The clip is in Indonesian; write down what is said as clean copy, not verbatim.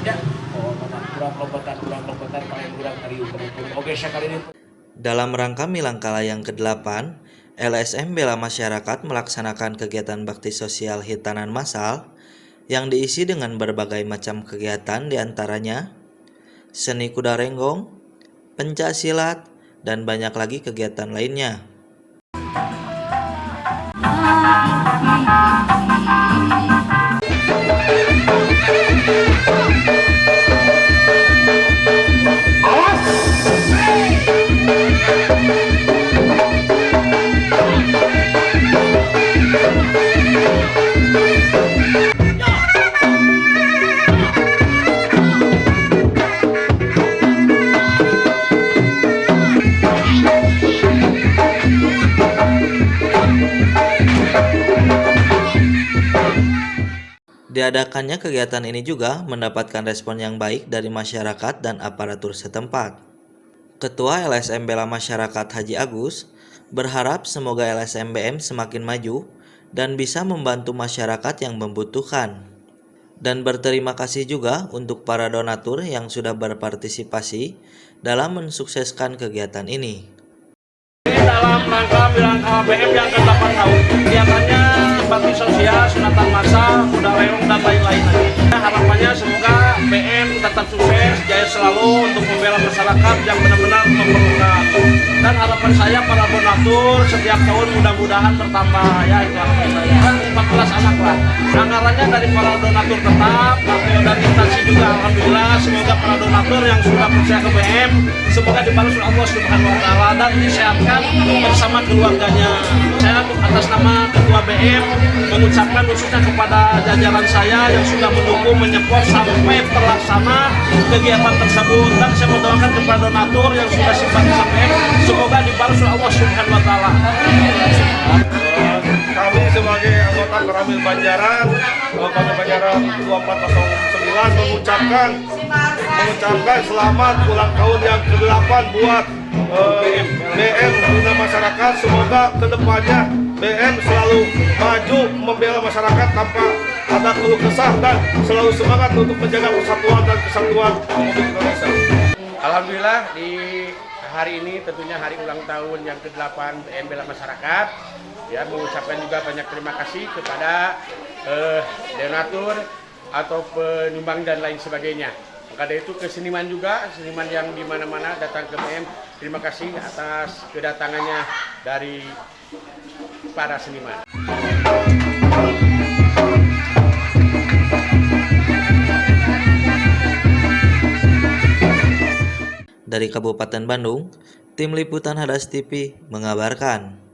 Ya, oh, kurang lompetan paling kurang hari ukur. Oke, sekali ini. Dalam rangka Milangkala yang ke-8, LSM Bela Masyarakat melaksanakan kegiatan bakti sosial hitanan massal yang diisi dengan berbagai macam kegiatan diantaranya seni kuda renggong, pencak silat, dan banyak lagi kegiatan lainnya. Diadakannya kegiatan ini juga mendapatkan respon yang baik dari masyarakat dan aparatur setempat. Ketua LSM Bela Masyarakat Haji Agus berharap semoga LSM BM semakin maju dan bisa membantu masyarakat yang membutuhkan. Dan berterima kasih juga untuk para donatur yang sudah berpartisipasi dalam mensukseskan kegiatan ini. Dalam rangka Milangkala BM yang ke-8 tahun, kegiatannya bakti sosial, sunatan massal, kuda renggong, dan lain-lain. Harapannya semoga BM tetap sukses, jaya selalu untuk membela masyarakat yang benar-benar memerlukan. Dan harapan saya para donatur setiap tahun mudah-mudahan bertambah, ya itu harapan saya. 14 anak lah. Anggarannya dari para donatur tetap, dan instansi juga alhamdulillah. Semoga para donatur yang sudah percaya ke BM semoga dibalas oleh Allah Subhanahu Wa Taala dan disehatkan bersama keluarganya. Saya atas nama Ketua BM mengucapkan khususnya kepada jajaran saya yang sudah mendukung, menyeport sampai terlaksana kegiatan tersebut, dan saya mendoakan kepada donatur yang sudah simpatisan semoga dibalas oleh Allah Subhanahu Wa Taala. Kami sebagai anggota Koramil Banjaran, Koramil Banjaran 2409 mengucapkan selamat ulang tahun yang ke-8 buat BM Bina Masyarakat. Semoga kedepannya BM selalu maju membela masyarakat tanpa ada keluh kesah dan selalu semangat untuk menjaga persatuan dan kesatuan Republik Indonesia. Alhamdulillah di hari ini tentunya hari ulang tahun yang ke-8 BM Bela Masyarakat, ya, mengucapkan juga banyak terima kasih kepada donatur atau penyumbang dan lain sebagainya. Maka dari itu ke seniman juga, seniman yang di mana-mana datang ke BM, terima kasih atas kedatangannya dari para seniman. Dari Kabupaten Bandung, Tim Liputan Hadas TV mengabarkan.